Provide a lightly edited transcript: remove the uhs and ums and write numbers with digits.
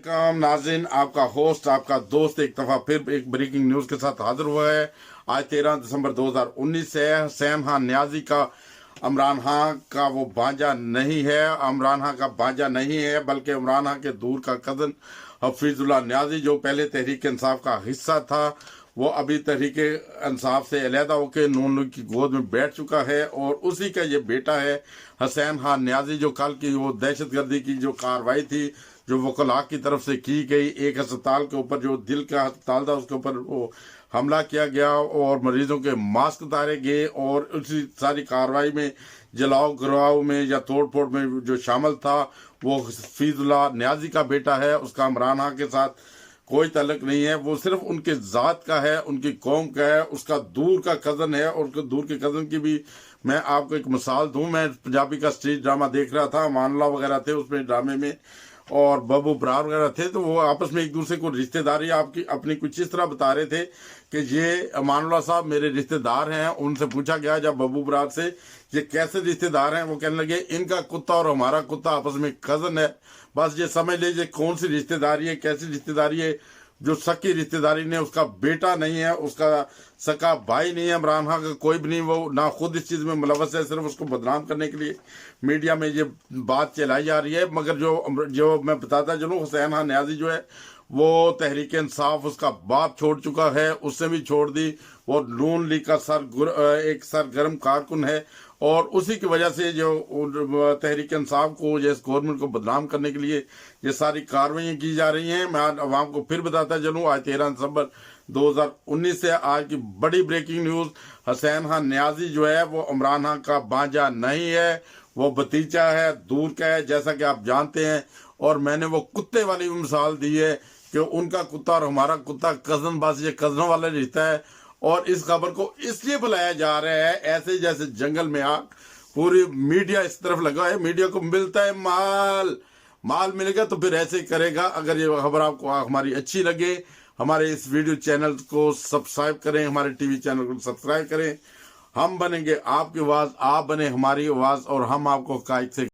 नाज़रीन, आपका होस्ट आपका दोस्त एक दफ़ा फिर एक ब्रेकिंग न्यूज़ के साथ हाजिर हुआ है। आज 13 दिसंबर 2019 है। हुसैन खान नियाज़ी का इमरान खान का वो भांजा नहीं है, इमरान खान का भांजा नहीं है, बल्कि इमरान खान के दूर का कज़न हफीजुल्लाह नियाज़ी जो पहले तहरीक इंसाफ का हिस्सा था, वो अभी तहरीक इंसाफ से अलहदा होकर नून लीग की गोद में बैठ चुका है और उसी का ये बेटा है हुसैन खान नियाज़ी। जो कल की वो दहशतगर्दी की जो कार्रवाई थी जो वकला की तरफ से की गई, एक अस्पताल के ऊपर जो दिल का अस्पताल था उसके ऊपर वो हमला किया गया और मरीजों के मास्क उतारे गए और उसी सारी कार्रवाई में जलाओ गिराव में या तोड़ फोड़ में जो शामिल था वो हफीजुल्लाह नियाज़ी का बेटा है। उसका इमरान खान के साथ कोई तल्लुक नहीं है, वो सिर्फ उनके ज़ात का है, उनकी कौम का है, उसका दूर का कज़न है। और उसके दूर के कज़न की भी मैं आपको एक मिसाल दूं, मैं पंजाबी का स्ट्रीट ड्रामा देख रहा था, मानला वगैरह थे उसमें ड्रामे में और बब्बू बरार वगैरह थे, तो वो आपस में एक दूसरे को रिश्तेदारी आपकी अपनी कुछ इस तरह बता रहे थे कि ये अमानुल्लाह साहब मेरे रिश्तेदार हैं। उनसे पूछा गया जब बब्बू बरार से ये कैसे रिश्तेदार हैं, वो कहने लगे इनका कुत्ता और हमारा कुत्ता आपस में कज़न है। बस ये समझ लीजिए कौन सी रिश्तेदारी है, कैसी रिश्तेदारी है। जो सकी रिश्तेदारी ने, उसका बेटा नहीं है, उसका सका भाई नहीं है इमरान खान का, कोई भी नहीं, वो ना खुद इस चीज़ में मुलव्वस है, सिर्फ उसको बदनाम करने के लिए मीडिया में ये बात चलाई जा रही है। मगर जो मैं बताता चलूँ, हुसैन खान नियाज़ी जो है वो तहरीक इंसाफ उसका बाप छोड़ चुका है, उससे भी छोड़ दी। वो नून लीग का एक सरगर्म कारकुन है और उसी की वजह से जो तहरीक इंसाफ को इस गवर्नमेंट को बदनाम करने के लिए ये सारी कार्रवाइयाँ की जा रही हैं। मैं आवाम को फिर बताता चलूँ, आज 13 दिसंबर 2019 से आज की बड़ी ब्रेकिंग न्यूज़, हुसैन खान नियाज़ी जो है वो इमरान खान का भांजा नहीं है, वो भतीजा है, दूर का है, जैसा कि आप जानते हैं। और मैंने वो कुत्ते वाली मिसाल दी है कि उनका कुत्ता और हमारा कुत्ता कज़न, बस ये कज़नों वाला रिश्ता है। और इस खबर को इसलिए बुलाया जा रहा है ऐसे जैसे जंगल में आग, पूरी मीडिया इस तरफ लगा है, मीडिया को मिलता है माल मिलेगा तो फिर ऐसे ही करेगा। अगर ये खबर आपको हमारी अच्छी लगे, हमारे इस वीडियो चैनल को सब्सक्राइब करें, हमारे टीवी चैनल को सब्सक्राइब करें। हम बनेंगे आपकी आवाज़, आप बने हमारी आवाज़ और हम आपको हक़ाइक़ से